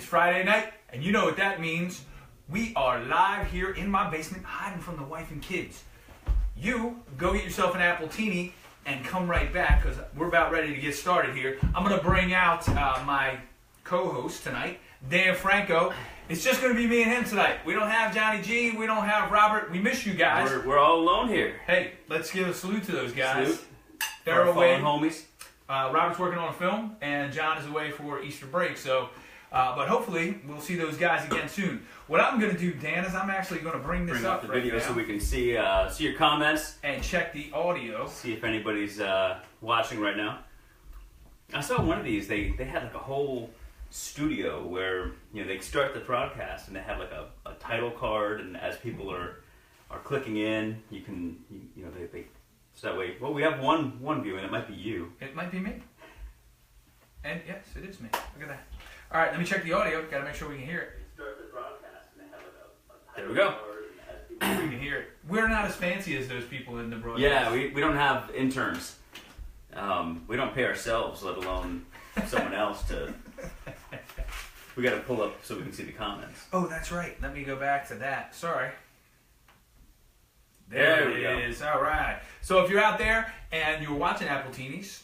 It's Friday night, and you know what that means. We are live here in my basement, hiding from the wife and kids. You go get yourself an Appletini and come right back, because we're about ready to get started here. I'm going to bring out my co-host tonight, Dan Franco. It's just going to be me and him tonight. We don't have Johnny G. We don't have Robert. We miss you guys. We're all alone here. Hey, let's give a salute to those guys. Salute. They're Our away. fallen homies. Robert's working on a film, and John is away for Easter break. So, but hopefully we'll see those guys again soon. What I'm going to do, Dan, is I'm actually going to bring this up the right video now so we can see your comments and check the audio. See if anybody's watching right now. I saw one of these. They had like a whole studio where they start the broadcast and they have like a title card, and as people are clicking in, you can they so that way. Well, we have one view, and it might be you. It might be me. And yes, it is me. Look at that. All right, let me check the audio. Got to make sure we can hear it. Start the broadcast and they have like a title card, and as people We can hear it. We're not as fancy as those people in the broadcast. Yeah, we don't have interns. We don't pay ourselves, let alone someone else to. We got to pull up so we can see the comments. Oh, that's right. Let me go back to that. Sorry. There we it is. All right. So if you're out there and you're watching Appletinis,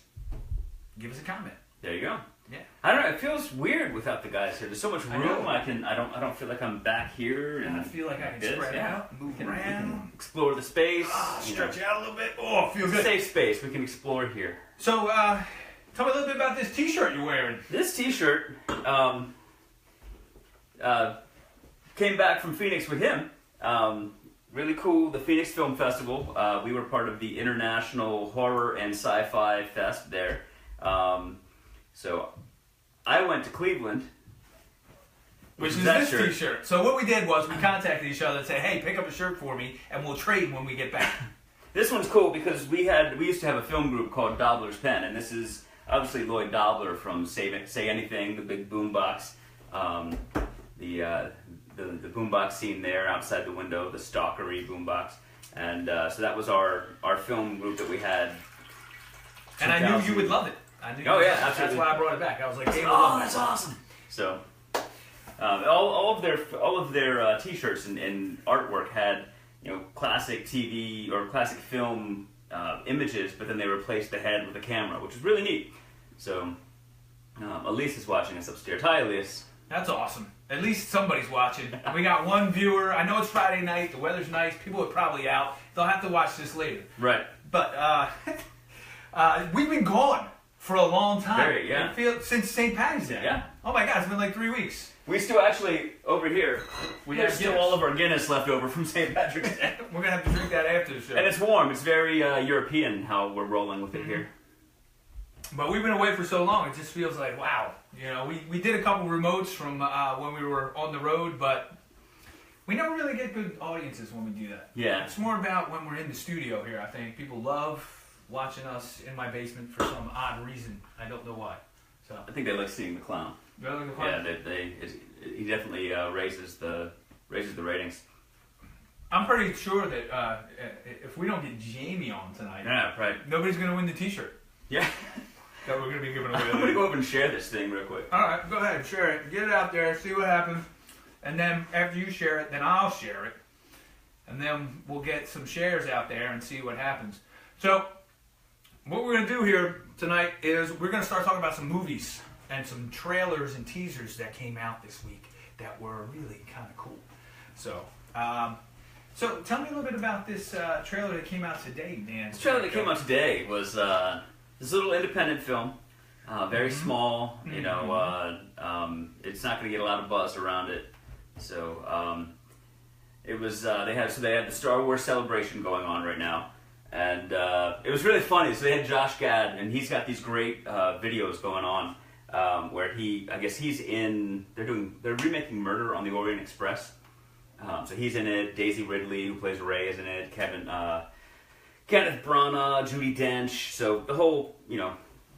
give us a comment. There you go. Yeah. I don't know. It feels weird without the guys here. There's so much I room. know. I don't feel like I'm back here. And I feel like I can this, spread yeah. out, move We can around, explore the space. stretch out a little bit. Oh, feel It's a good. safe space. We can explore here. So, tell me a little bit about this T-shirt you're wearing. This T-shirt came back from Phoenix with him. Really cool. The Phoenix Film Festival. We were part of the International Horror and Sci-Fi Fest there. So I went to Cleveland. Which is that this shirt. T-shirt. So what we did was we contacted each other and said, hey, pick up a shirt for me, and we'll trade when we get back. This one's cool because we used to have a film group called Dobler's Pen, and this is obviously Lloyd Dobler from Say Anything, the big boombox, the boombox scene there outside the window, the stalkery boombox, and so that was our film group that we had. And I knew you would love it. I knew. Oh, you yeah, would. absolutely. That's why I brought it back. I was like, hey, Oh, that's awesome! So all of their T-shirts and artwork had classic TV or classic film images, but then they replaced the head with a camera, which is really neat. So Elise is watching us upstairs. Hi, Elise. That's awesome. At least somebody's watching. We got one viewer. I know it's Friday night. The weather's nice. People are probably out. They'll have to watch this later. Right. But we've been gone for a long time. Very, yeah. Since St. Patty's Day. Yeah. Oh my God, it's been like 3 weeks. We still actually, over here, We there's have still Guinness. all of our Guinness left over from St. Patrick's Day. We're going to have to drink that after the show. And it's warm. It's very European how we're rolling with it here. But we've been away for so long, it just feels like, wow. We did a couple remotes from when we were on the road, but we never really get good audiences when we do that. Yeah. It's more about when we're in the studio here, I think. People love watching us in my basement for some odd reason. I don't know why. So I think they like seeing the clown. really Yeah, he definitely raises the ratings. I'm pretty sure that if we don't get Jamie on tonight, Yeah, right. nobody's going to win the T-shirt Yeah. that we're going to be giving away. I'm going to go over and share this thing real quick. All right, go ahead, share it. Get it out there, see what happens. And then after you share it, then I'll share it. And then we'll get some shares out there and see what happens. So what we're going to do here tonight is we're going to start talking about some movies and some trailers and teasers that came out this week that were really kind of cool. So, so tell me a little bit about this trailer that came out today, Dan. This trailer that came out today was this little independent film, very small. It's not going to get a lot of buzz around it. So it was they had the Star Wars celebration going on right now, and it was really funny. So they had Josh Gad, and he's got these great videos going on where they're remaking Murder on the Orient Express. So he's in it. Daisy Ridley, who plays Rey, is in it. Kenneth Branagh, Judi Dench. So the whole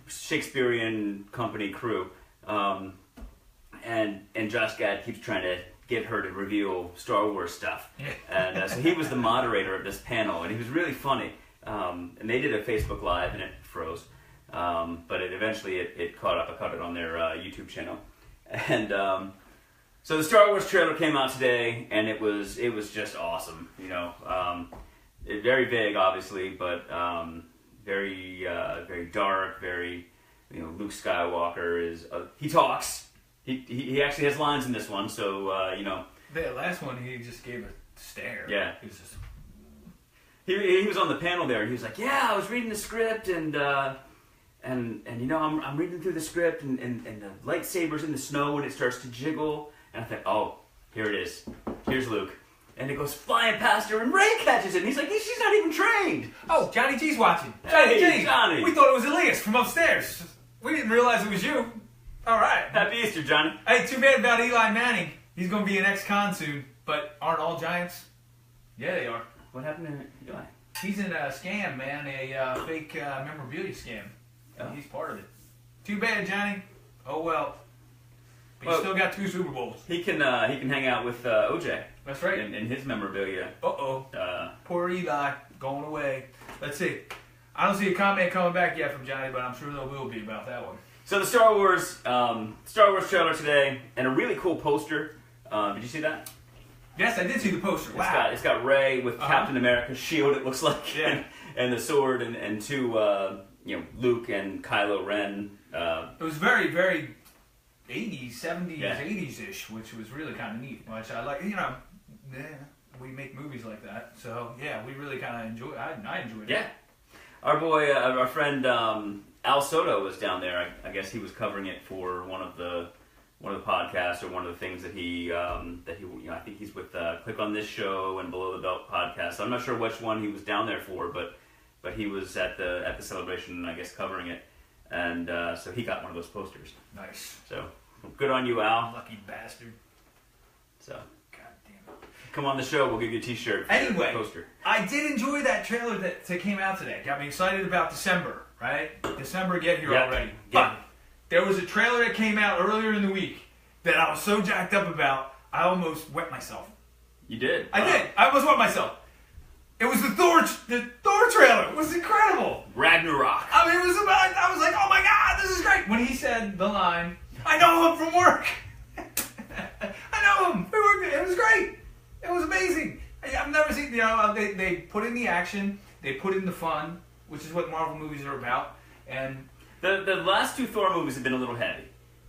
Shakespearean company crew. And Josh Gad keeps trying to get her to reveal Star Wars stuff. And so he was the moderator of this panel, and he was really funny. And they did a Facebook Live, and it froze. But it eventually caught up. I caught it on their YouTube channel. And So the Star Wars trailer came out today, and it was just awesome. You know, very vague, obviously, but very dark. Very, you know, Luke Skywalker is he talks. He actually has lines in this one. So you know, the last one he just gave a stare. Yeah, he was just. He was on the panel there, and he was like, "Yeah, I was reading the script, and you know, I'm reading through the script, and the lightsaber's in the snow, and it starts to jiggle." And I thought, oh, here it is. Here's Luke. And it goes flying past her, and Ray catches it. And he's like, she's not even trained. Oh, Johnny G's watching. Hey, Johnny. We thought it was Elias from upstairs. We didn't realize it was you. All right. Happy Easter, Johnny. Hey, too bad about Eli Manning. He's going to be an ex-con soon. But aren't all Giants? Yeah, they are. What happened to Eli? He's in a scam, man. A fake memorabilia scam. Oh. He's part of it. Too bad, Johnny. Oh, well. But Well, he still got 2 Super Bowls. He can hang out with OJ. That's right. In his memorabilia. Uh-oh. Poor Eli going away. Let's see. I don't see a comment coming back yet from Johnny, but I'm sure there will be about that one. So the Star Wars trailer today, and a really cool poster. Did you see that? Yes, I did see the poster. Wow. It's got Rey with Captain America's shield, it looks like. Yeah. and the sword, and 2, you know, Luke and Kylo Ren. It was very, very 80s, 70s, Yeah. 80s-ish, which was really kind of neat. Which I like, you know, yeah, we make movies like that. So, yeah, we really kind of enjoy it. I enjoyed it. Yeah. Our boy, our friend Al Soto was down there. I guess he was covering it for one of the podcasts, or one of the things that he you know, I think he's with Click on This Show and Below the Belt podcast. I'm not sure which one he was down there for, but he was at the celebration, I guess, covering it, and so he got one of those posters. Nice. So good on you, Al. Lucky bastard. So God damn it. come on the show, we'll give you a T-shirt. For Anyway, your poster. I did enjoy that trailer that came out today. Got me excited about December, right? December get here already. Yeah. But there was a trailer that came out earlier in the week that I was so jacked up about, I almost wet myself. You did. I did. I almost wet myself. It was the Thor trailer. It was incredible. Ragnarok. I mean, I was like, oh my God, this is great. When he said the line, I know him from work. I know him. It was great. It was amazing. I've never seen, you know, they put in the action, they put in the fun, which is what Marvel movies are about. And the last 2 Thor movies have been a little heavy.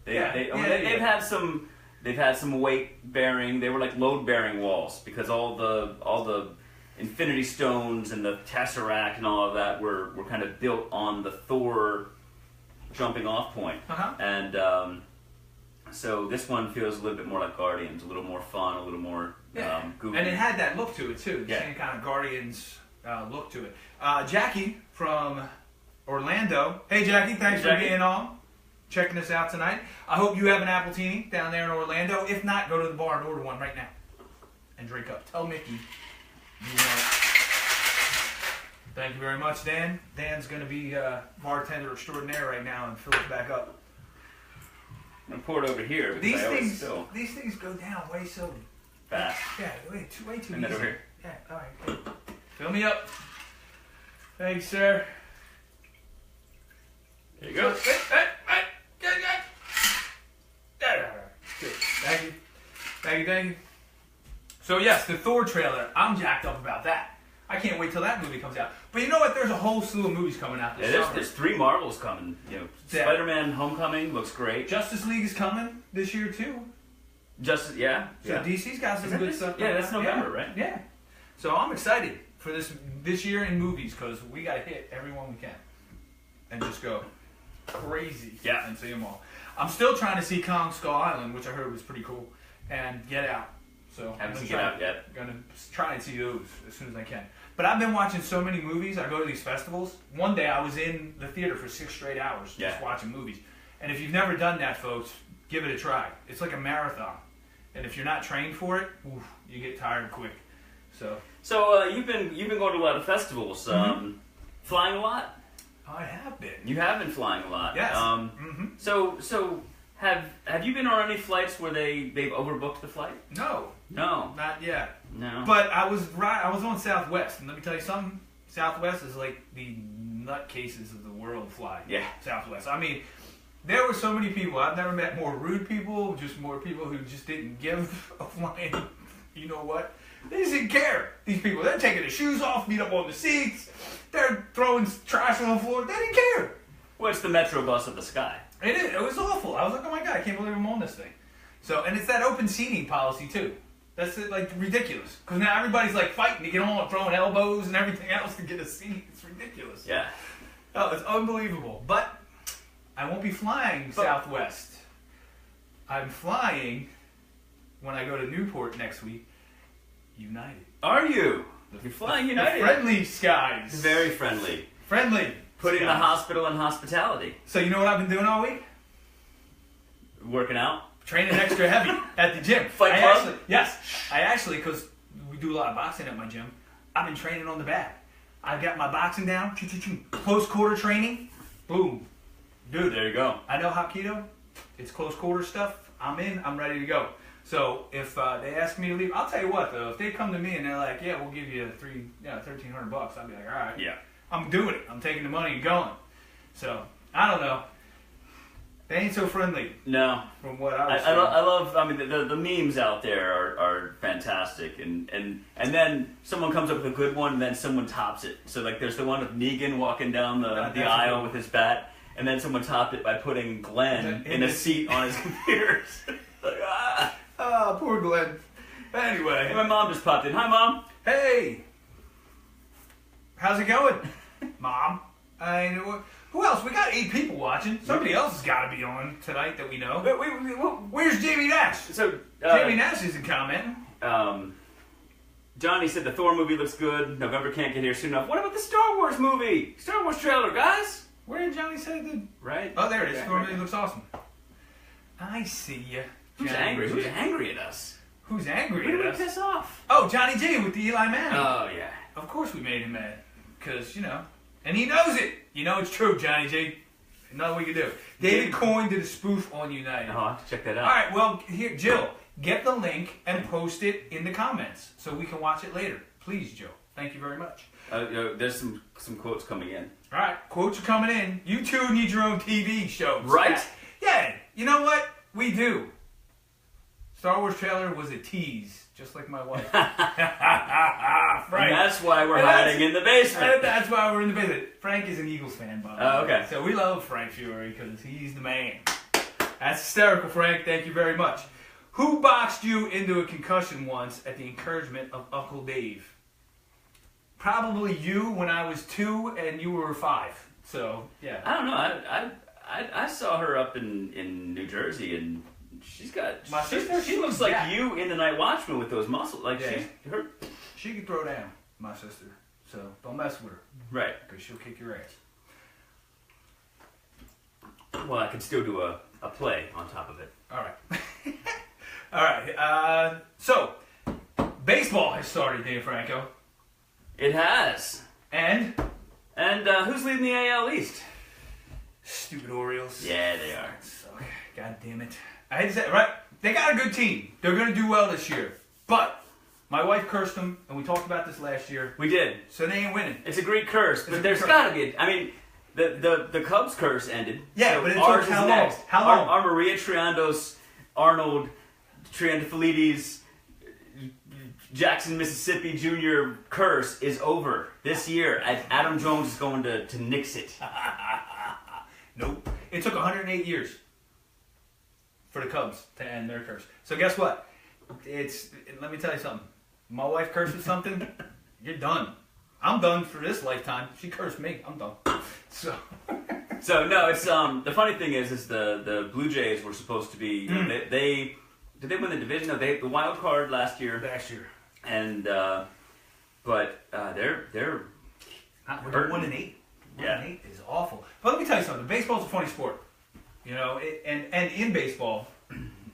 They've had some weight bearing. They were like load bearing walls, because all the Infinity Stones and the Tesseract and all of that were kind of built on the Thor jumping off point. Uh-huh. And so this one feels a little bit more like Guardians, a little more fun, a little more goofy. And it had that look to it too, the Yeah. same kind of Guardians look to it. Jackie from Orlando. Hey Jackie, thanks for being on, checking us out tonight. I hope you have an Appletini down there in Orlando. If not, go to the bar and order one right now and drink up. Tell Mickey you want it. Thank you very much, Dan. Dan's going to be bartender extraordinaire right now and fill it back up. I'm gonna pour it over here. These things go down way so fast. Yeah, way too And easy. then over here. Yeah, all right. Good. Fill me up. Thanks, sir. There you go. Good. Thank you. So yes, the Thor trailer. I'm jacked up about that. I can't wait till that movie comes out. But you know what? There's a whole slew of movies coming out this summer. There's 3 Marvels coming. You know, Yeah. Spider-Man: Homecoming looks great. Justice League is coming this year too. So DC's got some good stuff. Yeah, that's coming out. November, right? Yeah. So I'm excited for this year in movies, because we got to hit everyone we can and just go crazy and see them all. I'm still trying to see Kong Skull Island, which I heard was pretty cool, and Get Out. So Haven't seen Get Out yet. Gonna try and see those as soon as I can. But I've been watching so many movies. I go to these festivals. One day I was in the theater for 6 straight hours just watching movies. And if you've never done that, folks, give it a try. It's like a marathon. And if you're not trained for it, you get tired quick. So you've been going to a lot of festivals. Flying a lot? I have been. You have been flying a lot. Yes. So have you been on any flights where they've overbooked the flight? No, not yet. No. But I was on Southwest, and let me tell you something. Southwest is like the nutcases of the world fly. Yeah. Southwest. I mean, there were so many people. I've never met more rude people, just more people who just didn't give a flying, you know what? They just didn't care. These people, they're taking their shoes off, beat up on the seats. They're throwing trash on the floor. They didn't care. Well, it's the Metro bus of the sky. It is. It was awful. I was like, oh my God, I can't believe I'm on this thing. So, and it's that open seating policy too. That's like ridiculous. Because now everybody's like fighting to get on, throwing elbows and everything else to get a seat. It's ridiculous. Yeah. Oh, it's unbelievable. But I won't be flying Southwest. I'm flying when I go to Newport next week. United. Are you? You're flying United. The friendly skies. Very friendly. Friendly. Putting the skies. hospital in hospitality. So you know what I've been doing all week? Working out. Training extra heavy at the gym. Fight club? I actually, because we do a lot of boxing at my gym, I've been training on the back. I've got my boxing down, close quarter training, boom. Dude, There you go. I know Hapkido. It's close quarter stuff. I'm in, I'm ready to go. So if they ask me to leave, I'll tell you what though, if they come to me and they're like, yeah, we'll give you $1,300, I'll be like, all right. Yeah. I'm doing it. I'm taking the money and going. So, I don't know. They ain't so friendly. No. From what I was I love, I mean, the memes out there are fantastic. And then someone comes up with a good one, and then someone tops it. So, like, there's the one of Negan walking down the aisle with his bat, and then someone topped it by putting Glenn in a seat on his computer. Like, ah. Oh, poor Glenn. Anyway. My mom just popped in. Hi, Mom. Hey. How's it going? Mom. Who else? We got 8 people watching. Somebody else has got to be on tonight that we know. Where's Jamie Nash? So, Jamie Nash isn't commenting. Johnny said the Thor movie looks good. November can't get here soon enough. What about the Star Wars movie? Star Wars trailer, guys? Where did Johnny say that? Right. Oh, there it is. Yeah, Thor movie looks awesome. I see ya. Who's Johnny angry? J. Who's angry at us? Who's angry Who at did we us? piss off? Oh, Johnny J with the Eli Manning. Oh, yeah. Of course we made him mad. Because, and he knows it. You know it's true, Johnny J. Nothing we can do. David Coyne did a spoof on United. Oh, I'll have to check that out. All right, well, here, Jill, get the link and post it in the comments so we can watch it later. Please, Jill. Thank you very much. There's some quotes coming in. All right, quotes are coming in. You two need your own TV show. Right? Yeah, you know what? We do. Star Wars trailer was a tease, just like my wife. And that's why we're hiding in the basement. That's why we're in the basement. Frank is an Eagles fan, by the way. Oh, okay. So we love Frank Fury because he's the man. That's hysterical, Frank. Thank you very much. Who boxed you into a concussion once at the encouragement of Uncle Dave? Probably you when I was 2 and you were 5. So, yeah. I don't know. I saw her up in New Jersey, and she's got... My sister, she looks like you in The Night Watchman with those muscles. Like, Yeah. She can throw down, my sister. So, don't mess with her. Right. Because she'll kick your ass. Well, I could still do a play on top of it. All right. All right. So, baseball has started, Dave Franco. It has. And Who's leading the AL East? stupid Orioles. Yeah, they are. So, God damn it. I hate to say it, right? They got a good team. They're going to do well this year. But my wife cursed them, and we talked about this last year. We did. So they ain't winning. It's a great curse, It's but a there's curse. got to be. I mean, the Cubs curse ended. Yeah, so but it ours took how is long? next. How long? Our Maria Triandos, Arnold, Triandafilides, Jackson, Mississippi Jr. curse is over this year. Adam Jones is going to nix it. Nope. It took 108 years for the Cubs to end their curse. So guess what? Let me tell you something. My wife curses something, you're done. I'm done for this lifetime. She cursed me. I'm done. So no, it's the funny thing is the Blue Jays were supposed to be they did they win the division? No, they the wild card last year. And but they're we're 1-8. Yeah. 1-8 is awful. But let me tell you something. Baseball's a funny sport. And in baseball,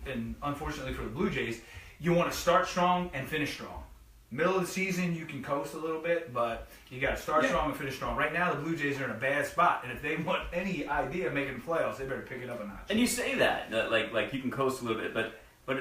and unfortunately for the Blue Jays, you want to start strong and finish strong. Middle of the season, you can coast a little bit, but you got to start strong and finish strong. Right now, the Blue Jays are in a bad spot, and if they want any idea of making the playoffs, they better pick it up a notch. And you say that like you can coast a little bit, but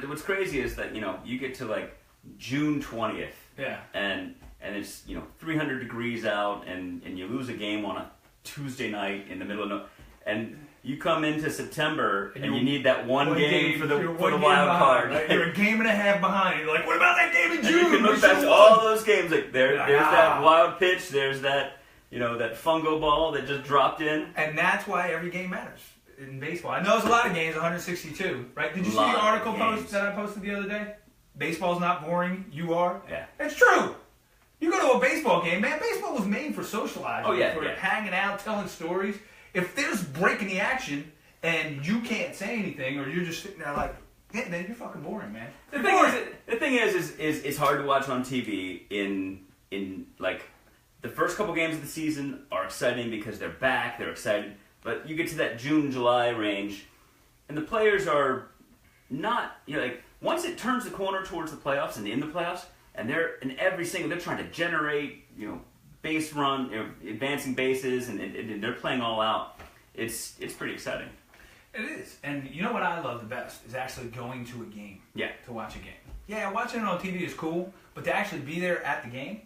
what's crazy is that you get to like June 20th, Yeah. and it's 300 degrees out, and you lose a game on a Tuesday night in the middle of and you come into September and you need that one game for the wild behind, card. Right? You're a game and a half behind. You're like, what about that game in June? And you can look back to all those games. Like there's that wild pitch. There's that that fungo ball that just dropped in. And that's why every game matters in baseball. I know it's a lot of games, 162, right? Did you see the article post that I posted the other day? Baseball's not boring. You are. Yeah. It's true. You go to a baseball game, man. Baseball was made for socializing, for hanging out, telling stories. If there's breaking the action and you can't say anything, or you're just sitting there like, yeah, man, you're fucking boring, man. The thing is, it's hard to watch on TV. In like the first couple games of the season are exciting because they're back, they're excited. But you get to that June, July range, and the players are not, like once it turns the corner towards the playoffs and in the playoffs, and they're trying to generate, base run, advancing bases, and they're playing all out. It's pretty exciting. It is. And you know what I love the best is actually going to a game. Yeah. To watch a game. Yeah, watching it on TV is cool, but to actually be there at the game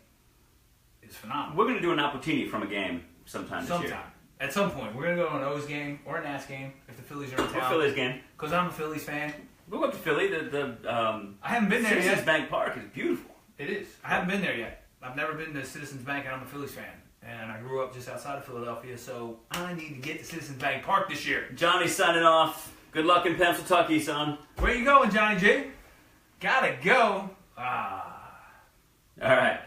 is phenomenal. We're going to do an Appletini from a game sometime this year. At some point. We're going to go to an O's game or a Nats game if the Phillies are in town. A Phillies game. Because I'm a Phillies fan. We'll go up to Philly. I haven't been there yet. Citizens Bank Park is beautiful. It is. I haven't been there yet. I've never been to Citizens Bank, and I'm a Phillies fan. And I grew up just outside of Philadelphia, so I need to get to Citizens Bank Park this year. Johnny's signing off. Good luck in Pennsylvania, son. Where you going, Johnny G? Gotta go. All right.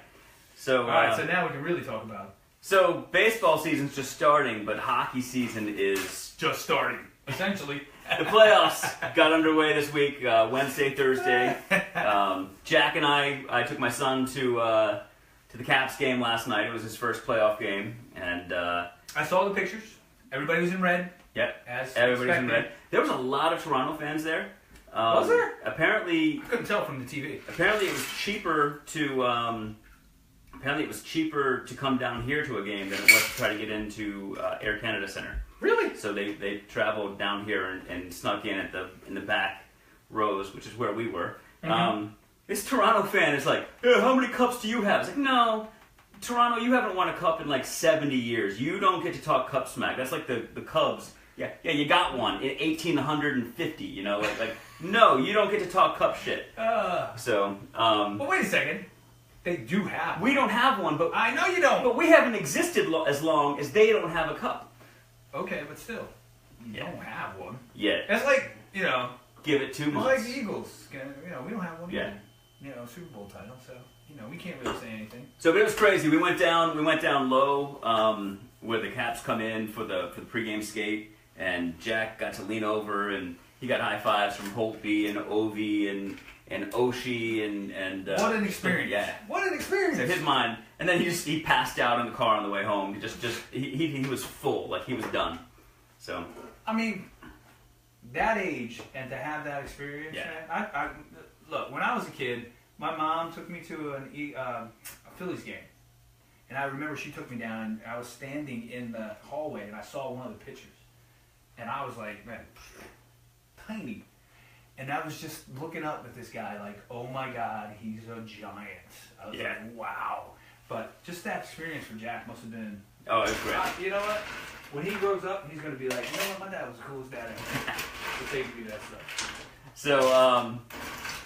So now we can really talk about it. So baseball season's just starting, but hockey season is just starting, essentially. The playoffs got underway this week, Wednesday, Thursday. Jack and I took my son to the Caps game last night. It was his first playoff game, and I saw the pictures. Everybody was in red. Yep, as everybody was in expected. red. There was a lot of Toronto fans there. Was there? Apparently, I couldn't tell from the TV. Apparently, it was cheaper to. Apparently, it was cheaper to come down here to a game than it was to try to get into Air Canada Center. Really? So they traveled down here and snuck in in the back rows, which is where we were. Mm-hmm. This Toronto fan is like, how many cups do you have? It's like, no, Toronto, you haven't won a cup in like 70 years. You don't get to talk cup smack. That's like the Cubs. Yeah, you got one in 1850. Like no, you don't get to talk cup shit. But wait a second. They do have one. We don't have one, but I know you don't. But we haven't existed as long as they don't have a cup. Okay, but still, you don't have one. Yeah. That's like, give it 2 months. It's like the Eagles. We don't have one. Yeah. Either. Super Bowl title, so we can't really say anything. So, but it was crazy. We went down low where the Caps come in for the pregame skate, and Jack got to lean over and he got high fives from Holtby and Ovi and Oshie and what an experience! Yeah, what an experience! So his mind, and then he passed out in the car on the way home. He was full, like he was done. So I mean, that age and to have that experience, yeah. Man, I look, when I was a kid, my mom took me to a Phillies game, and I remember she took me down. I was standing in the hallway and I saw one of the pitchers, and I was like, man, tiny. And I was just looking up at this guy like, oh my God, he's a giant. I was like, wow. But just that experience for Jack must have been... Oh, it's great. You know what? When he grows up, he's going to be like, you know what, my dad was the coolest dad ever. So take me that stuff.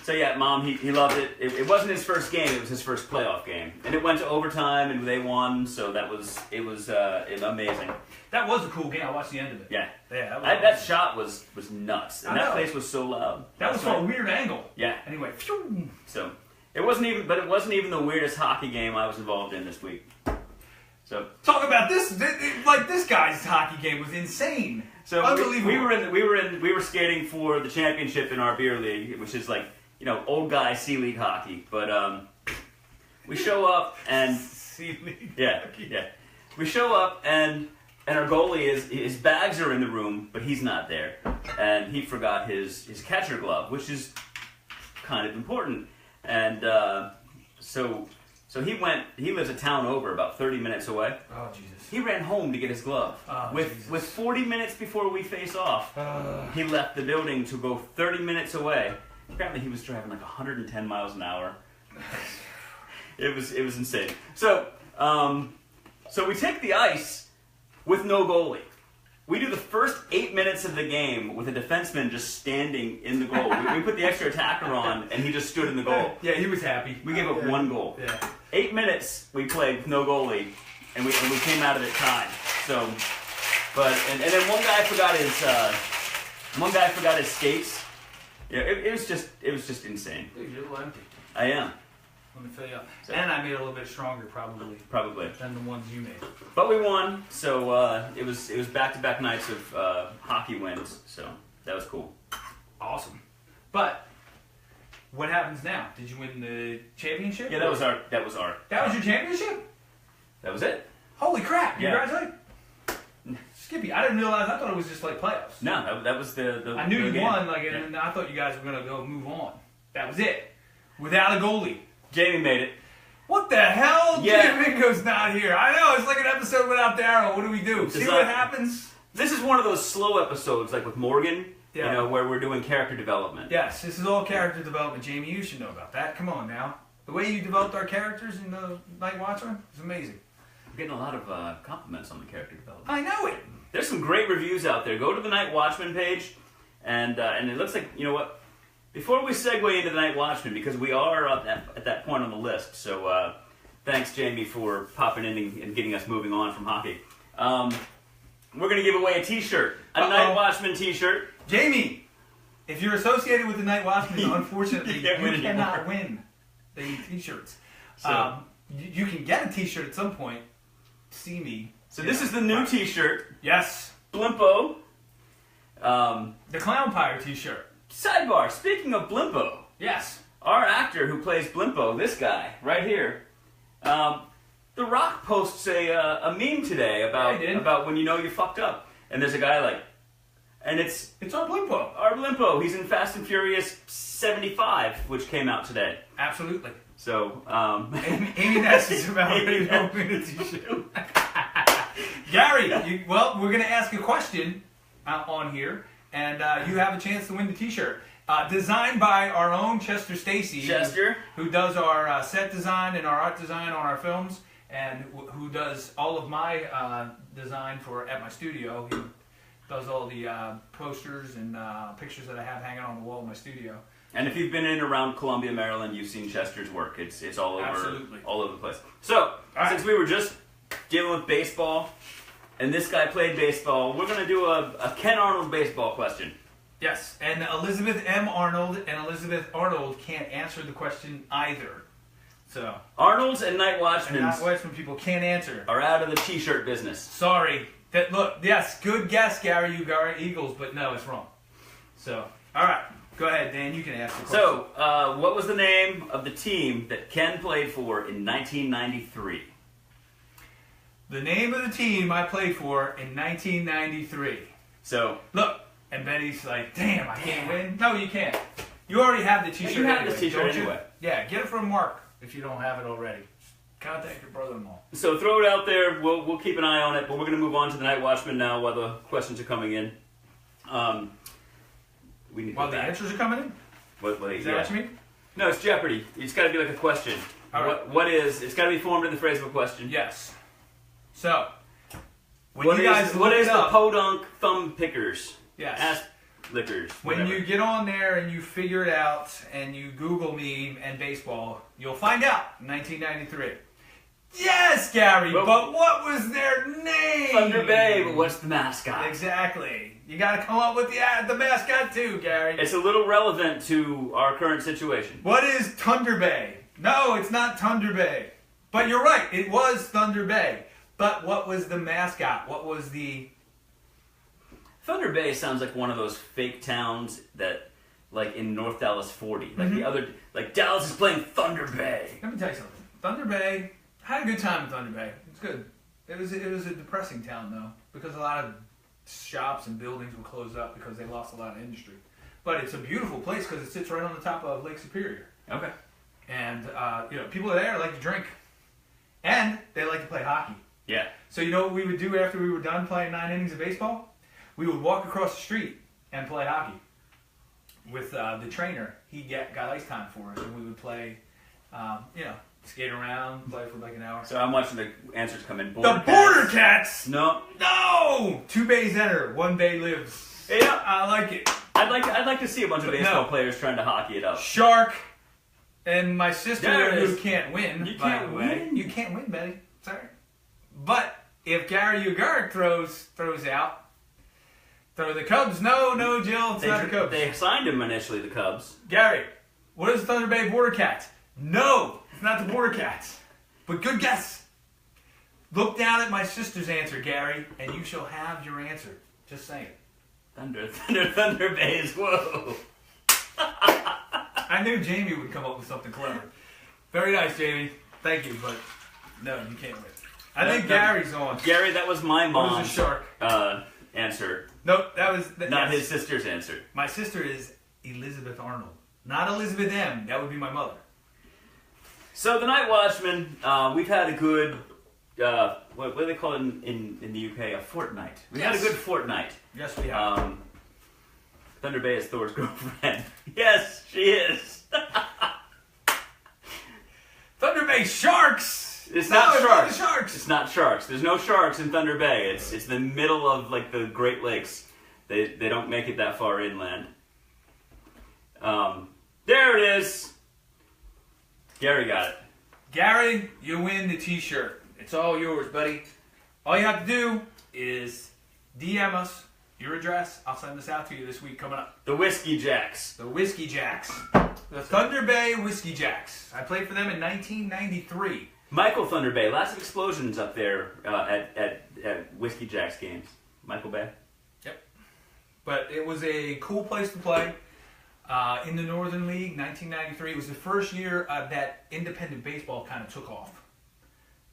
So yeah, Mom, he loved it. It wasn't his first game, it was his first playoff game. And it went to overtime and they won, so it was amazing. That was a cool game. I watched the end of it. Yeah. That shot was nuts. And that place was so loud. That was from a weird angle. Yeah. Anyway, so it wasn't even the weirdest hockey game I was involved in this week. So talk about this. Like this guy's hockey game was insane. So unbelievable. we were skating for the championship in our beer league, which is like, old guy C League hockey. But we show up and C League. Yeah. We show up and our goalie his bags are in the room, but he's not there, and he forgot his catcher glove, which is kind of important. And so he went. He lives a town over, about 30 minutes away. Oh Jesus! He ran home to get his glove. With 40 minutes before we face off, he left the building to go 30 minutes away. Apparently, he was driving like 110 miles an hour. It was insane. So we take the ice with no goalie. We do the first 8 minutes of the game with a defenseman just standing in the goal. We put the extra attacker on, and he just stood in the goal. Yeah, he was happy. We gave up one goal. Yeah. 8 minutes we played with no goalie, and we came out of it tied. So, but and then one guy forgot his skates. Yeah, it was just insane. Dude, you're a little empty. I am. Let me fill you up. And I made it a little bit stronger, probably than the ones you made. But we won, so it was back-to-back nights of hockey wins. So that was cool. Awesome. But what happens now? Did you win the championship? Yeah, that was our. That was your championship? That was it. Holy crap! Yeah. Congratulations. Skippy, I didn't realize. I thought it was just like playoffs. No, that was the I knew you game. won, and I thought you guys were gonna go move on. That was it, without a goalie. Jamie made it. What the hell? Yeah. Jim Mingo's not here. I know, it's like an episode without Daryl. What do we do? See what happens? This is one of those slow episodes, like with Morgan, Yeah. where we're doing character development. Yes, this is all character development. Jamie, you should know about that. Come on now. The way you developed our characters in the Night Watchman is amazing. We're getting a lot of compliments on the character development. I know it. There's some great reviews out there. Go to the Night Watchman page, and it looks like, you know what? Before we segue into the Night Watchman, because we are up at that point on the list, so thanks, Jamie, for popping in and getting us moving on from hockey. We're going to give away a T-shirt, a Night Watchman T-shirt. Jamie, if you're associated with the Night Watchman, unfortunately, You can't win you cannot anymore. win the T-shirts. So- You can get a T-shirt at some point. See me. So this is the new T-shirt, Yes. Blimpo. The Clown Pyre T-shirt. Sidebar, speaking of Blimpo, Yes. our actor who plays Blimpo, this guy right here, The Rock posts a meme today about when you know you fucked up, and there's a guy and it's our Blimpo. our Blimpo. He's in Fast and Furious 75, which came out today. Absolutely. So Amy Ness is about ready to open a T-shirt. Gary, we're going to ask a question on here, and you have a chance to win the T-shirt. Designed by our own Chester Stacy, Chester, who does our set design and our art design on our films, and who does all of my design at my studio. He does all the posters and pictures that I have hanging on the wall in my studio. and if you've been in and around Columbia, Maryland, you've seen Chester's work. It's all over, Absolutely. all over the place. So since we were just dealing with baseball, and this guy played baseball, we're going to do a Ken Arnold baseball question. Yes, and Elizabeth M. Arnold and Elizabeth Arnold can't answer the question either. So Arnold's and Night Watchmen's Night Watchman people can't answer. are out of the T-shirt business. Sorry. Look, yes, good guess, Gary. You got Eagles, but no, it's wrong. So, all right, go ahead, Dan. You can ask the question. So, what was the name of the team that Ken played for in 1993? The name of the team I played for in 1993. So, Look, and Betty's like, damn, I can't win. No, you can't. You already have the T-shirt. You have anyway, this T-shirt don't you? anyway. Yeah, get it from Mark if you don't have it already. Contact your brother-in-law. so throw it out there. We'll keep an eye on it, but we're going to move on to the Night Watchman now while the questions are coming in. We need to While go the back. answers are coming in? Is that what you mean? No, it's Jeopardy. It's got to be like a question. All right. What is? It's got to be formed in the phrase of a question. Yes. So, when What you guys is, what look is it the up, podunk thumb pickers? yes. Ass lickers. When whatever. you get on there and you figure it out and you Google me and baseball, you'll find out. 1993. Yes, Gary, Well, but what was their name? Thunder Bay, but what's the mascot? Exactly. You got to come up with the mascot too, Gary. It's a little relevant to our current situation. What is Thunder Bay? No, it's not Thunder Bay. But you're right, it was Thunder Bay. But what was the mascot? What was the... Thunder Bay sounds like one of those fake towns that, like in North Dallas 40. Like the other, like Dallas is playing Thunder Bay. Let me tell you something. Thunder Bay, I had a good time in Thunder Bay. It's good. It was a depressing town though, because a lot of shops and buildings were closed up because they lost a lot of industry. But it's a beautiful place because it sits right on the top of Lake Superior. Okay. And people there like to drink, and they like to play hockey. Yeah. So you know what we would do after we were done playing 9 innings of baseball? We would walk across the street and play hockey with the trainer. He got ice time for us, and we would play, skate around, play for like an hour. So I'm watching the answers come in. The Border Cats! No. No! 2 bays enter, 1 bay lives. Yeah. I like it. I'd like to see a bunch of baseball players trying to hockey it up. Shark and my sister There it who is. can't win. You by can't the way. win. You can't win, Betty. Sorry. But if Gary Ugart throws out, throw the Cubs. No, Jill, it's not the Cubs. They signed him initially, the Cubs. Gary, what is the Thunder Bay Border Cats? No, it's not the Border Cats. But good guess. Look down at my sister's answer, Gary, and you shall have your answer. Just saying. Thunder Bays. Whoa. I knew Jamie would come up with something clever. Very nice, Jamie. Thank you, but no, you can't win. I think Gary's on. Gary, that was my mom's What is a shark? Answer. Nope, that was... Not his sister's answer. My sister is Elizabeth Arnold. Not Elizabeth M. That would be my mother. So the Night Watchman, we've had a good, what do they call it in the UK? A fortnight. We had a good fortnight. Yes, we have. Thunder Bay is Thor's girlfriend. Yes, she is. Thunder Bay Sharks! It's not sharks. The Sharks. It's not sharks. There's no sharks in Thunder Bay. It's the middle of like the Great Lakes. They don't make it that far inland. There it is. Gary got it. Gary, you win the t-shirt. It's all yours, buddy. All you have to do is DM us your address. I'll send this out to you this week coming up. The Whiskey Jacks. The Whiskey Jacks. The Thunder Bay Whiskey Jacks. I played for them in 1993. Michael Thunder Bay. Lots of explosions up there at Whiskey Jacks games. Michael Bay. Yep. But it was a cool place to play. In the Northern League, 1993, it was the first year that independent baseball kind of took off.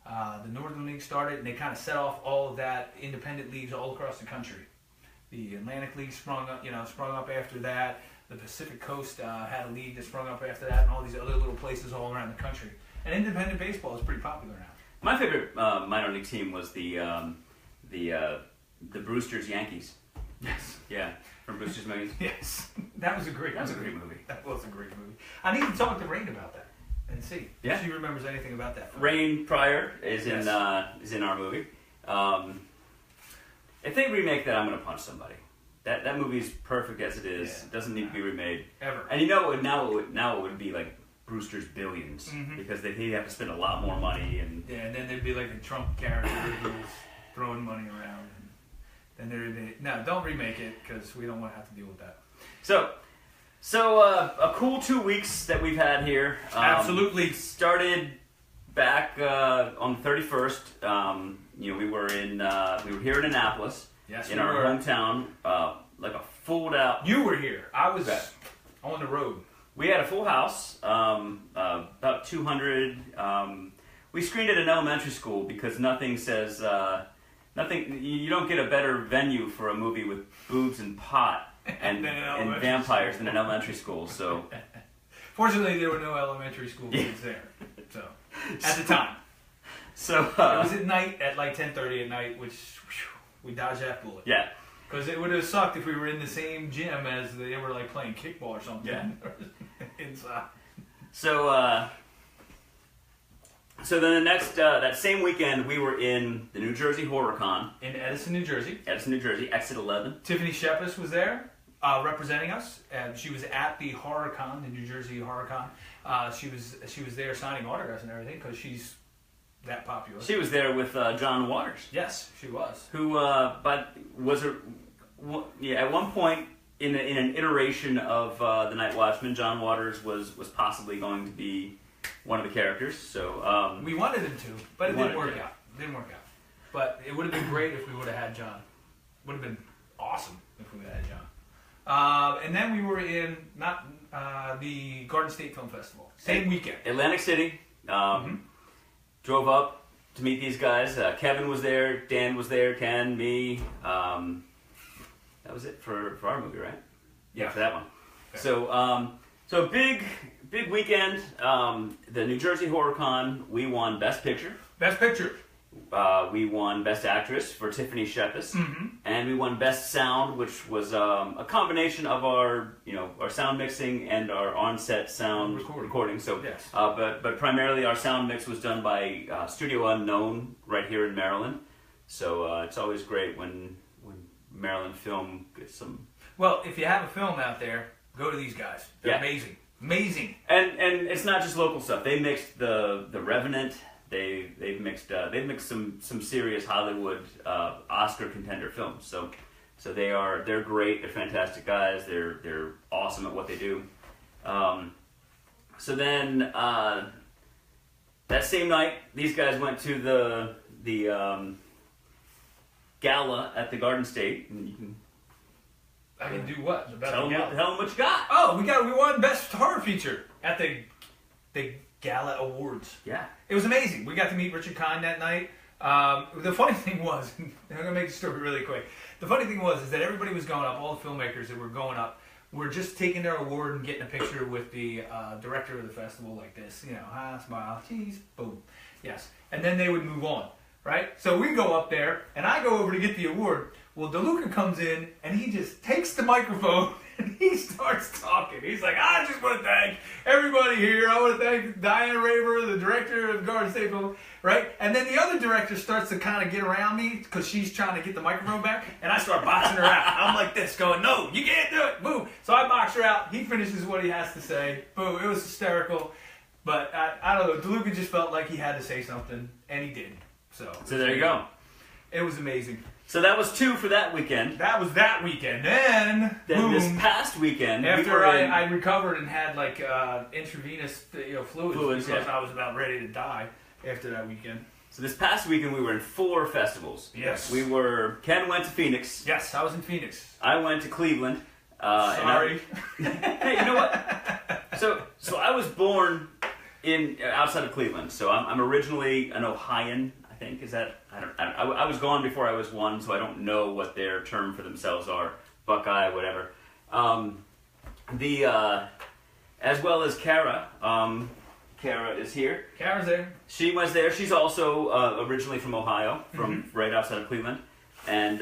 The Northern League started, and they kind of set off all of that independent leagues all across the country. The Atlantic League sprung up after that. The Pacific Coast had a league that sprung up after that, and all these other little places all around the country. And independent baseball is pretty popular now. My favorite minor league team was the Brewster's Yankees. Yes. Yeah, from Brewster's Millions. Yes. That was a great movie. That was a great movie. I need to talk to Rain about that and see if she remembers anything about that film. Rain Pryor is in our movie. If they remake that, I'm going to punch somebody. That movie's perfect as it is. Yeah. It doesn't need to be remade. Ever. And you know, now it would be like Brewster's Billions because they'd have to spend a lot more money. And then there'd be like a Trump character who's throwing money around. And there'd be no, don't remake it because we don't want to have to deal with that. So a cool 2 weeks that we've had here. Absolutely. Started back on the 31st. We were here in Annapolis. Yes, in our hometown, like a fooled out. You were here. I was on the road. We had a full house, about 200. We screened at an elementary school because nothing says you don't get a better venue for a movie with boobs and pot and vampires than an elementary school. So, fortunately, there were no elementary school kids there. So, at the time. So it was at night at like 10:30 at night, which we dodged that bullet. Yeah. Because it would have sucked if we were in the same gym as they were like playing kickball or something. Yeah. Inside. So then the next that same weekend we were in the New Jersey Horror Con in Edison, New Jersey. Exit 11. Tiffany Shepis was there representing us, and she was at the Horror Con, the New Jersey Horror Con. She was there signing autographs and everything because she's that popular. She was there with John Waters. Yes, she was. Who, but was at one point in an iteration of the Night Watchman, John Waters was possibly going to be one of the characters. So we wanted him to, but it didn't work out. But it would have been great if we would have had John. Would have been awesome if we would have had John. And then we were in the Garden State Film Festival. Same weekend. Atlantic City. Drove up to meet these guys. Kevin was there. Dan was there. Ken, me. That was it for our movie, right? Yeah, for that one. Okay. So big weekend. The New Jersey Horror Con. We won Best Picture. Best Picture. we won Best Actress for Tiffany Shepis, and we won Best Sound, which was a combination of our sound mixing and our on-set sound recording. So, yes. but primarily our sound mix was done by Studio Unknown right here in Maryland. So it's always great when Maryland film gets some. Well, if you have a film out there, go to these guys. They're amazing. Amazing. And it's not just local stuff. They mixed the Revenant. They've mixed some serious Hollywood Oscar contender films. So they're great. They're fantastic guys. They're awesome at what they do. So then that same night, these guys went to the gala at the Garden State, and you can. I can do what? Tell them what you got. Oh, we won Best Horror Feature at the Gala Awards. Yeah. It was amazing. We got to meet Richard Kahn that night. The funny thing was, I'm going to make the story really quick. The funny thing was is that everybody was going up, all the filmmakers that were going up, were just taking their award and getting a picture with the director of the festival like this. Smile, cheese, boom. Yes. And then they would move on, right? So we go up there, and I go over to get the award. Well, DeLuca comes in, and he just takes the microphone, and he starts talking. He's like, I just want to thank everybody here. I want to thank Diane Raver, the director of Garden State Film, right? And then the other director starts to kind of get around me because she's trying to get the microphone back, and I start boxing her out. I'm like this, going, no, you can't do it. Boom. So I box her out. He finishes what he has to say. Boom. It was hysterical. But I don't know. DeLuca just felt like he had to say something, and he did. So there you go. It was amazing. So that was 2 for that weekend. That was that weekend. Then boom, this past weekend, after I recovered and had like intravenous fluids because I was about ready to die after that weekend. So this past weekend we were in 4 festivals. Yes. Ken went to Phoenix. Yes, I was in Phoenix. I went to Cleveland. Sorry. Hey, you know what? So I was born outside of Cleveland. So I'm originally an Ohioan. I think is that I was gone before I was 1, so I don't know what their term for themselves are. Buckeye, whatever. As well as Kara. Kara is here. Kara's there. She was there. She's also originally from Ohio, from right outside of Cleveland. And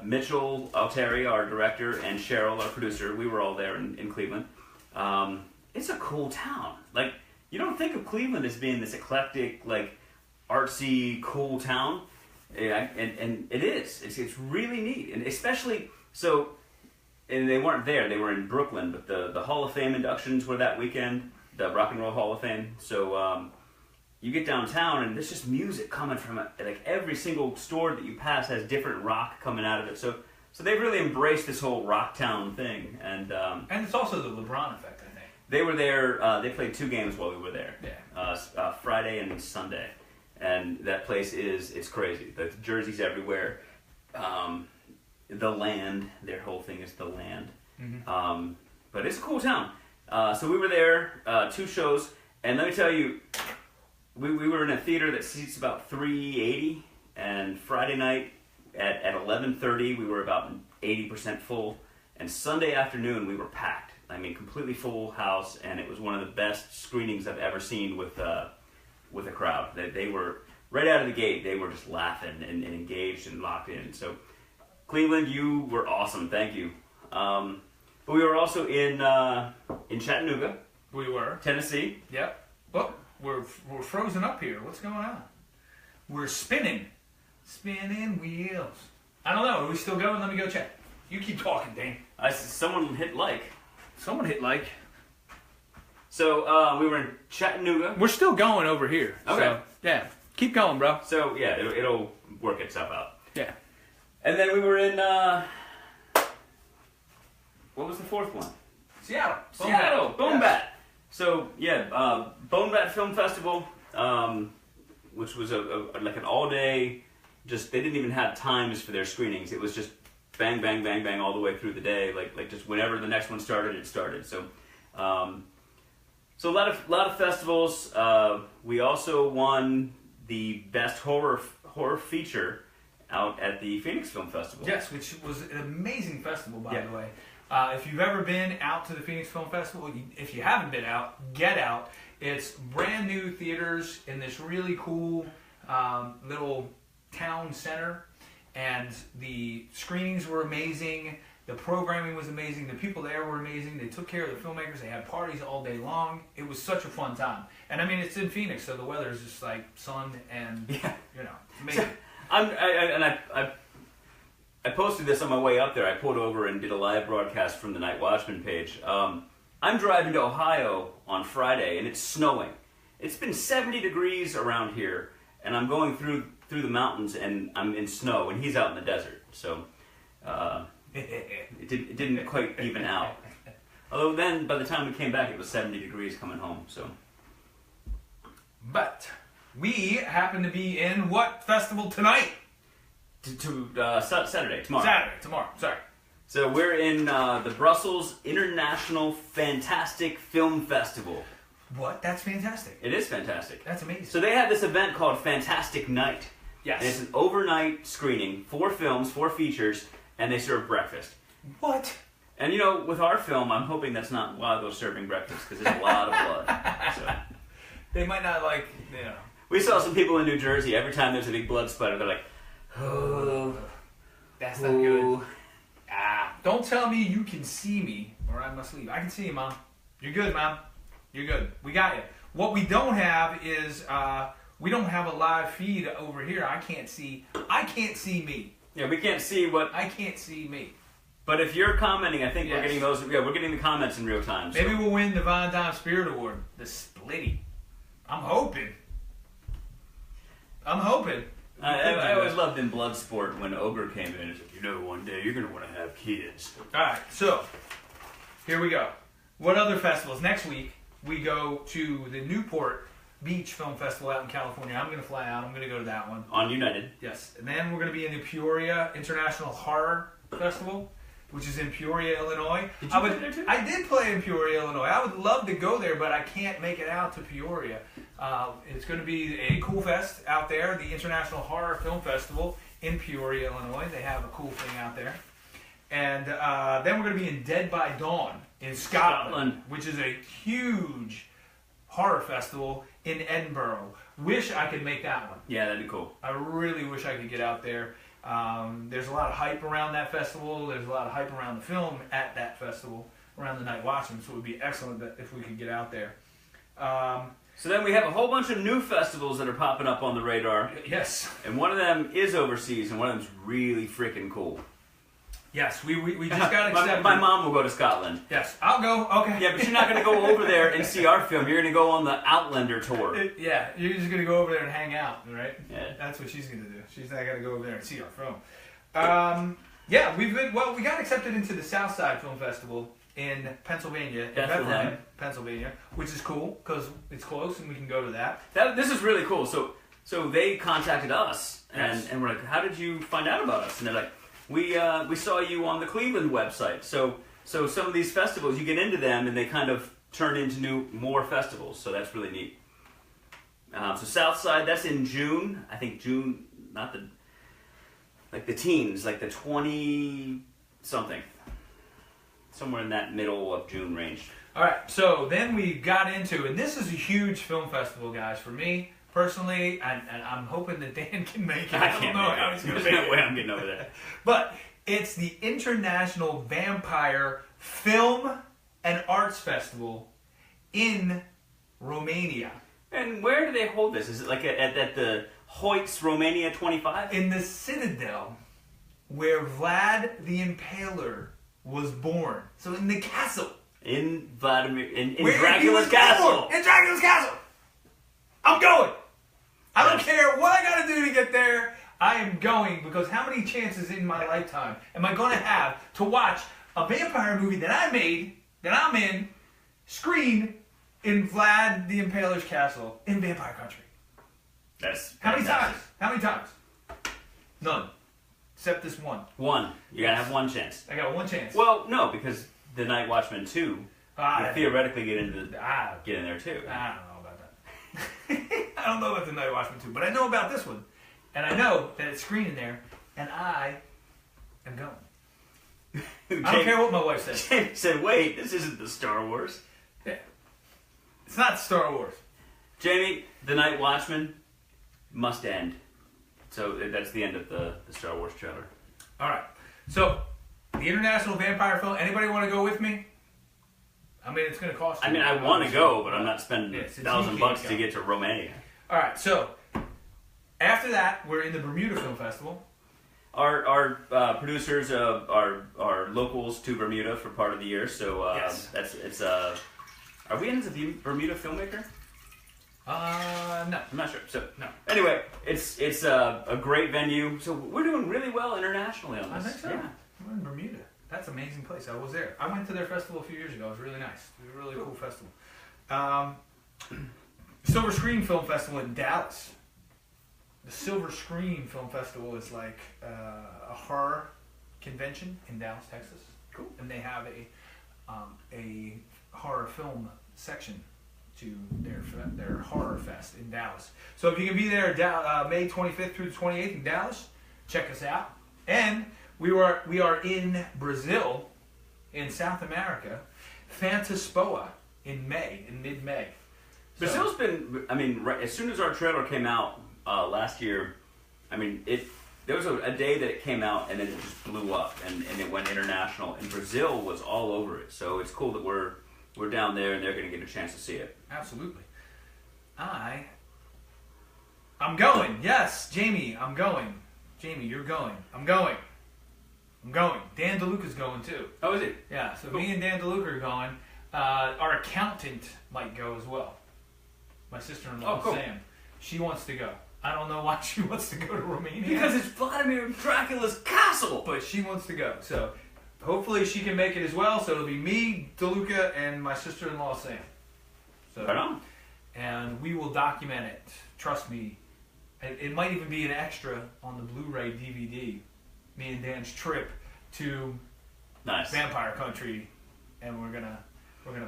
Mitchell Alteri, our director, and Cheryl, our producer, we were all there in Cleveland. It's a cool town. Like, you don't think of Cleveland as being this eclectic, like, artsy, cool town, and it is. It's really neat, and especially so. And they weren't there; they were in Brooklyn. But the Hall of Fame inductions were that weekend, the Rock and Roll Hall of Fame. So you get downtown, and there's just music coming from it. Like every single store that you pass has different rock coming out of it. So they've really embraced this whole rock town thing, and it's also the LeBron effect, I think. They were there. They played 2 games while we were there. Yeah. Friday and Sunday. And that place it's crazy. The jerseys everywhere. The land, their whole thing is the land. But it's a cool town. So we were there, 2 shows, and let me tell you, we were in a theater that seats about 380, and Friday night at 11:30 we were about 80% full, and Sunday afternoon we were packed. I mean, completely full house, and it was one of the best screenings I've ever seen with a crowd. They were, right out of the gate, they were just laughing and engaged and locked in. So, Cleveland, you were awesome. Thank you. But we were also in Chattanooga. We were. Tennessee. Yep. Well, we're frozen up here. What's going on? We're spinning wheels. I don't know. Are we still going? Let me go check. You keep talking, Dane. Someone hit like. Someone hit like. So we were in Chattanooga. We're still going over here. Okay. So, yeah. Keep going, bro. So yeah, it'll work itself out. Yeah. And then we were in what was the 4th one? Seattle. Bone Bat. So yeah, Bone Bat Film Festival, which was like an all day. Just they didn't even have times for their screenings. It was just bang, bang, bang, bang all the way through the day. Like just whenever the next one started, it started. So. So a lot of festivals. We also won the best horror feature out at the Phoenix Film Festival. Yes, which was an amazing festival, by the way. If you've ever been out to the Phoenix Film Festival, if you haven't been out, get out. It's brand new theaters in this really cool little town center, and the screenings were amazing. The programming was amazing. The people there were amazing. They took care of the filmmakers. They had parties all day long. It was such a fun time. And I mean, it's in Phoenix, so the weather is just like sun and you know, amazing. So, I posted this on my way up there. I pulled over and did a live broadcast from the Night Watchman page. I'm driving to Ohio on Friday, and it's snowing. It's been 70 degrees around here, and I'm going through the mountains, and I'm in snow, and he's out in the desert. So it didn't quite even out. Although then, by the time we came back, it was 70 degrees coming home. So, but we happen to be in what festival tonight? Saturday, tomorrow. Sorry. So we're in the Brussels International Fantastic Film Festival. What? That's fantastic. It is fantastic. That's amazing. So they have this event called Fantastic Night. Yes. And it's an overnight screening, 4 films, 4 features, and they serve breakfast. What? And you know, with our film, I'm hoping that's not while they're serving breakfast, because there's a lot of blood. So. They might not like, you know. We saw some people in New Jersey, every time there's a big blood splatter, they're like, oh, that's not good. Don't tell me you can see me, or I must leave. I can see you, Mom. You're good, Mom. You're good. We got you. What we don't have is, we don't have a live feed over here. I can't see me. Yeah, we can't see what... I can't see me. But if you're commenting, I think Yes. we're getting those... Yeah, we're getting the comments in real time. So. Maybe we'll win the Von Dom Spirit Award. The Splitty. I'm hoping. I always loved in Bloodsport when Ogre came in and said, you know, one day you're going to want to have kids. Alright, so, here we go. What other festivals? Next week, we go to the Newport Beach Film Festival out in California. I'm going to fly out. I'm going to go to that one. On United. Yes. And then we're going to be in the Peoria International Horror Festival, which is in Peoria, Illinois. Did you play there too? I did play in Peoria, Illinois. I would love to go there, but I can't make it out to Peoria. It's going to be a cool fest out there, the International Horror Film Festival in Peoria, Illinois. They have a cool thing out there. And then we're going to be in Dead by Dawn in Scotland, which is a huge horror festival in Edinburgh. Wish I could make that one. Yeah, that'd be cool. I really wish I could get out there. There's a lot of hype around that festival. There's a lot of hype around the film at that festival, around the Night Watchman, so it would be excellent if we could get out there. So then we have a whole bunch of new festivals that are popping up on the radar. Yes. And one of them is overseas, and one of them's really freaking cool. Yes, we just got accepted. My mom will go to Scotland. Yes, I'll go. Okay. Yeah, but you're not going to go over there and see our film. You're going to go on the Outlander tour. Yeah, you're just going to go over there and hang out, right? Yeah. That's what she's going to do. She's not going to go over there and see our film. Yeah, we got accepted into the Southside Film Festival in Pennsylvania, in Bethlehem, Pennsylvania, which is cool because it's close and we can go to that. This is really cool. So they contacted us, Yes. and we're like, how did you find out about us? And they're like, we saw you on the Cleveland website. So some of these festivals, you get into them, and they kind of turn into more festivals. So that's really neat. So Southside, that's in June. I think June, not the teens, like the 20-something. Somewhere in that middle of June range. All right, so then we got into, and this is a huge film festival, guys, for me personally, and I'm hoping that Dan can make it. I don't know how he's going to make it. There's no way I'm getting over there. But it's the International Vampire Film and Arts Festival in Romania. And where do they hold this? Is it like at the Hoyts Romania 25? In the Citadel, where Vlad the Impaler was born. So in the castle. In Dracula's castle. In Dracula's castle. I'm going. I don't care what I got to do to get there. I am going because how many chances in my lifetime am I going to have to watch a vampire movie that I made, that I'm in, screen in Vlad the Impaler's castle in Vampire Country? That's How many fantastic. times? How many times? None. Except this one. One. You gotta have one chance. I got one chance. Well, no, because the Night Watchman 2, you theoretically get in there too. I don't know about that. I don't know about the Night Watchman 2, but I know about this one. And I know that it's screening there, and I am going. I don't care what my wife says. James said, wait, this isn't the Star Wars. Yeah. It's not Star Wars. Jamie, the Night Watchman, must end. So that's the end of the Star Wars trailer. All right. So, the International Vampire Film. Anybody want to go with me? I mean, it's going to cost you. I mean, I want to go, but I'm not spending $1,000 to get to Romania. All right. So, after that, we're in the Bermuda Film Festival. Our producers are locals to Bermuda for part of the year, so yes. Are we in as a Bermuda filmmaker? No. I'm not sure. So No. anyway, it's a great venue. So we're doing really well internationally on this. I think so. Yeah. We're in Bermuda. That's an amazing place. I was there. I went to their festival a few years ago. It was really nice. It was a really cool festival. Silver Screen Film Festival in Dallas. The Silver Screen Film Festival is like a horror convention in Dallas, Texas. Cool. And they have a horror film section to their horror fest in Dallas. So if you can be there May 25th through the 28th in Dallas, check us out. And we are in Brazil, in South America, Fantaspoa in mid-May. Brazil's been, I mean, right, as soon as our trailer came out last year, I mean, there was a day that it came out and then it just blew up and it went international, and Brazil was all over it. So it's cool that we're down there and they're going to get a chance to see it. Absolutely. I'm going. Yes, Jamie, I'm going. Jamie, you're going. I'm going. Dan DeLuca's going too. Oh, is he? Yeah, so Cool. me and Dan DeLuca are going. Our accountant might go as well. My sister-in-law, Oh, cool. Sam. She wants to go. I don't know why she wants to go to Romania. Because it's Vladimir Dracula's castle. But she wants to go. So hopefully she can make it as well. So it'll be me, DeLuca, and my sister-in-law, Sam. So, Right on. and we will document it. Trust me. It might even be an extra on the Blu-ray DVD. Me and Dan's trip to Nice. Vampire Country, and we're gonna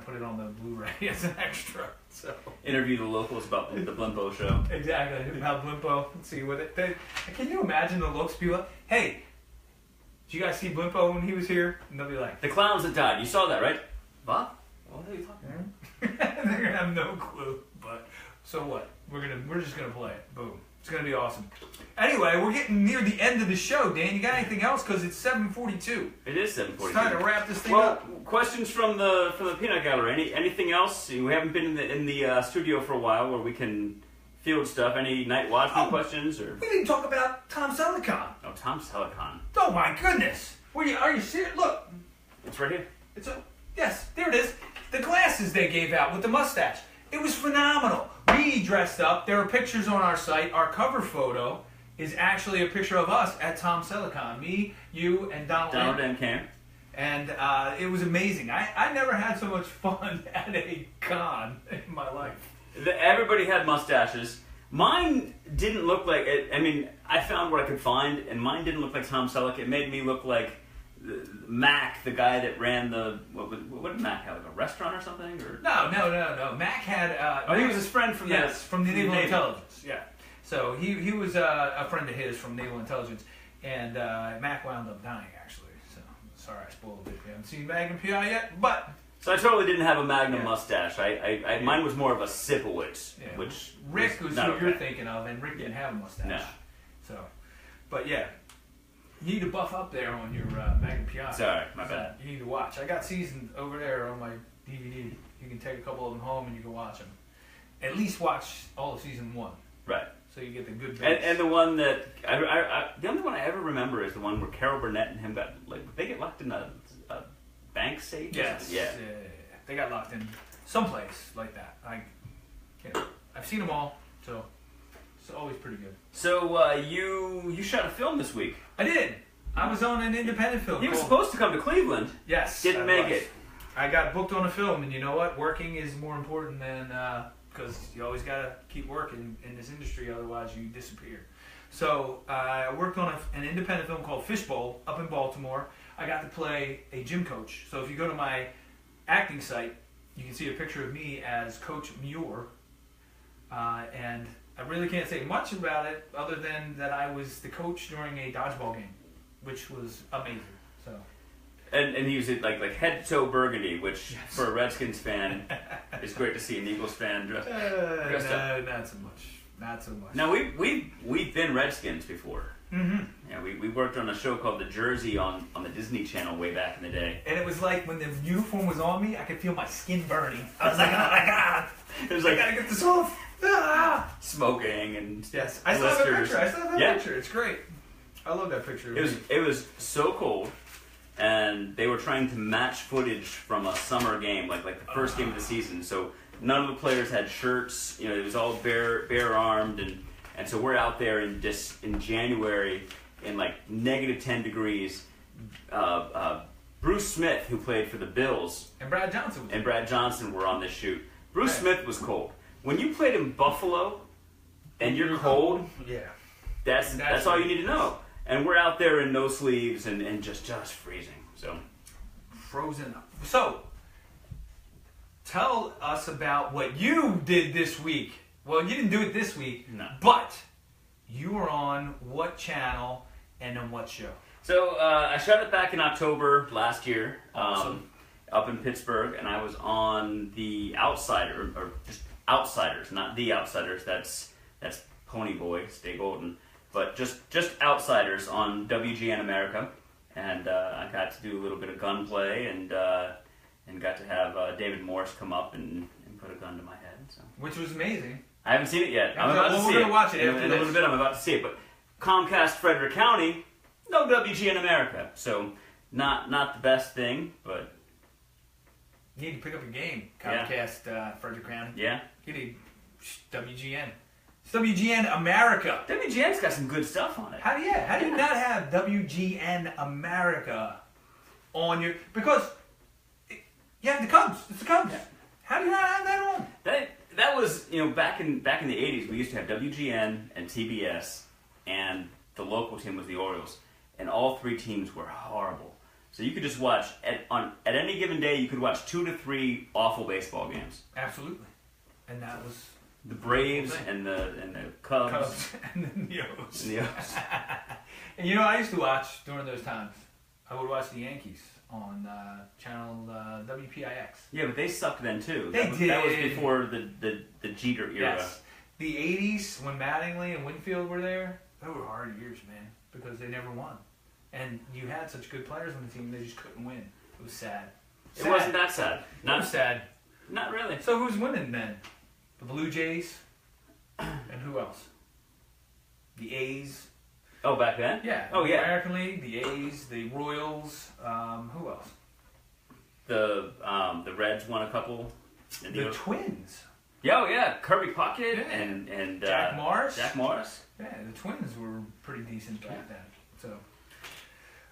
put it on the Blu-ray as an extra. So Interview the locals about the Blimpo show. exactly about Blimpo. Let's see what it. Can you imagine the looks? People, hey, did you guys see Blimpo when he was here? And they'll be like, The clowns that died. You saw that, right? Bob? What are you talking about? they're gonna have no clue. But so what? We're just gonna play it. Boom. It's gonna be awesome. Anyway, we're getting near the end of the show. Dan, you got anything else? Because it's 7:42. It is 7:42. It's time to wrap this thing Well, up. questions from the peanut gallery. Anything else? We haven't been in the studio for a while where we can field stuff. Any Night Watchman questions or? We didn't talk about Tom Selleck. Oh, Tom Selleck. Oh my goodness! Are you serious? Look, It's right here. yes, there it is. The glasses they gave out with the mustache. It was phenomenal. We dressed up. There are pictures on our site. Our cover photo is actually a picture of us at Tom Selleck. Me, you, and Donald Dan Camp. And it was amazing. I never had so much fun at a con in my life. Everybody had mustaches. Mine didn't look like it. I mean, I found what I could find, and mine didn't look like Tom Selleck. It made me look like Mac, the guy that ran the what did Mac have, like a restaurant or something? Or No. Mac had. he was his friend from from the Naval Navy. Intelligence. Yeah. So he was a friend of his from Naval Intelligence, and Mac wound up dying actually. So sorry I spoiled it. You haven't seen Magnum PI yet, but. So I totally didn't have a Magnum Yeah. mustache. Mine was more of a Sipowicz, Yeah. which Rick was not who okay. you're thinking of, and Rick didn't have a mustache. No. So, but yeah, you need to buff up there on your Magnum PI. Sorry, my bad. You need to watch. I got seasons over there on my DVD. You can take a couple of them home and you can watch them. At least watch all of season 1, Right. so you get the good bits. And the one that the only one I ever remember is the one where Carol Burnett and him got they get locked in a bank safe. yes, Yeah. they got locked in someplace like that. I've seen them all, so it's always pretty good. So you shot a film this week. I did. I was on an independent film. He was called- supposed to come to Cleveland. Yes. Didn't I make was. it. I got booked on a film, and you know what? Working is more important than because you always gotta keep working in this industry, otherwise you disappear. So I worked on an independent film called Fishbowl up in Baltimore. I got to play a gym coach. So if you go to my acting site, you can see a picture of me as Coach Muir, and I really can't say much about it other than that I was the coach during a dodgeball game, which was amazing. So. And he was like head to toe burgundy, which Yes. for a Redskins fan is great to see an Eagles fan dressed up. No, not so much. Not so much. Now we've been Redskins before. Mm-hmm. Yeah, we worked on a show called The Jersey on the Disney Channel way back in the day. And it was like when the uniform was on me, I could feel my skin burning. I was like, oh my god, It was I like gotta get this off. Ah! smoking and Yes, I still have that blisters. picture. I still have that Yeah. picture. It's great. I love that picture. It was so cold, and they were trying to match footage from a summer game, like the first game of the season. So none of the players had shirts. You know, it was all bare armed, and so we're out there in January in like -10 degrees. Bruce Smith, who played for the Bills, and Brad Johnson was and Brad Johnson were on this shoot. Bruce Right. Smith was cold. When you played in Buffalo, and you're cold, yeah. that's all you need to know. And we're out there in no sleeves and just freezing. So Frozen up. So, tell us about what you did this week. Well, you didn't do it this week, No. but you were on what channel and on what show? So I shot it back in October last year, Awesome. up in Pittsburgh, and I was on The Outsider, or just Outsiders, not The Outsiders. That's Pony Boy, Stay Golden, but just Outsiders on WGN America, and I got to do a little bit of gunplay and got to have David Morse come up and put a gun to my head. So Which was amazing. I haven't seen it yet. I'm Well, about to see we're gonna watch it in after a little this. bit. I'm about to see it, but Comcast Frederick County, no WGN America, so not the best thing, but You need to pick up a game. Yeah. Comcast, Frederick County. yeah. You need WGN. It's WGN America. WGN's got some good stuff on it. How do you not have WGN America on your? Because you have the Cubs. It's the Cubs. Yeah. How do you not have that on? That was, you know, back in the 80s, we used to have WGN and TBS, and the local team was the Orioles, and all three teams were horrible. So you could just watch at any given day, you could watch 2 to 3 awful baseball games. Absolutely. And that was The Braves Okay. and the Cubs, Cubs and then the O's. and the O's. And you know, I used to watch during those times. I would watch the Yankees on channel WPIX. Yeah, but they sucked then too. They That was did. before the Jeter era. Yes. The 80s, when Mattingly and Winfield were there, they were hard years, man, because they never won. And you had such good players on the team, they just couldn't win. It was sad. It wasn't that sad. It was sad. Not really. So who's winning then? The Blue Jays? And who else? The A's? Oh, back then? Yeah. Oh, the yeah. American League, the A's, the Royals. Who else? The Reds won a couple. And The Twins. Yeah, oh yeah, Kirby Puckett Yeah. and Jack Morris. Jack Morris. Yeah, the Twins were pretty decent back then. So,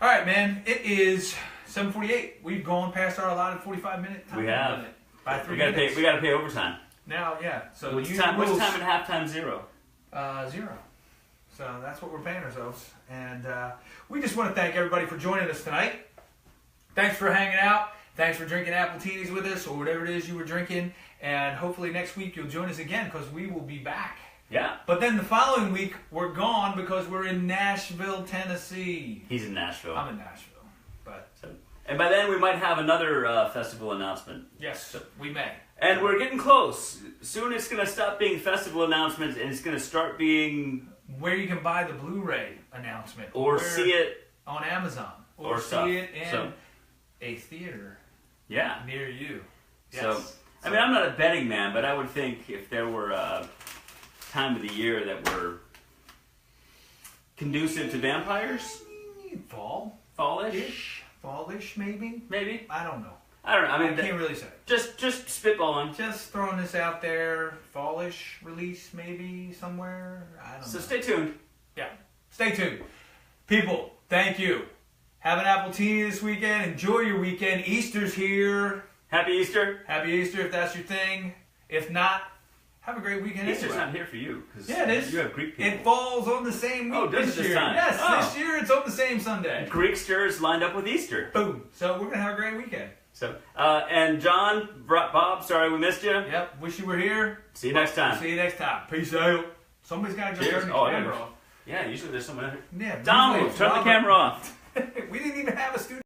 all right, man. It is 7:48. We've gone past our allotted 45-minute time We have. limit by 3 We gotta minutes. pay. We gotta pay overtime. Now, yeah. So What's the time? What's rules, time at halftime? 0. 0. So that's what we're paying ourselves, and we just want to thank everybody for joining us tonight. Thanks for hanging out. Thanks for drinking Appletinis with us, or whatever it is you were drinking. And hopefully next week you'll join us again, because we will be back. Yeah. But then the following week, we're gone because we're in Nashville, Tennessee. He's in Nashville. I'm in Nashville. But And by then we might have another festival announcement. yes, we may. And we're getting close. Soon it's gonna stop being festival announcements and it's gonna start being Where you can buy the Blu-ray announcement. or Where- see it. on Amazon. Or Or see stuff. it in So- a theater Yeah. near you. Yes. So I mean, I'm not a betting man, but I would think if there were a time of the year that were conducive to vampires, Fall. fallish, Fallish, maybe? maybe. I don't know. I don't know. I I mean, can't really say. just spitballing. Just throwing this out there. Fallish release, maybe, somewhere. I don't So know. stay tuned. Yeah. Stay tuned. People, thank you. Have an Appletini this weekend. Enjoy your weekend. Easter's here. Happy Easter. Happy Easter if that's your thing. If not, have a great weekend. Easter's anyway. not here for you because Yeah, it is. you have Greek people. It falls on the same week Oh, does it this this year. time? Yes, Oh. this year it's on the same Sunday. Greeksters lined up with Easter. Boom. So we're going to have a great weekend. So and John, Bob, sorry we missed you. Yep. Wish you were here. See you next time. See you next time. Peace out. Somebody's got to just Cheers. turn the Oh, yeah. camera off. Yeah, usually there's someone. Yeah, Donald, usually it's turn the Robert. camera off. We didn't even have a studio.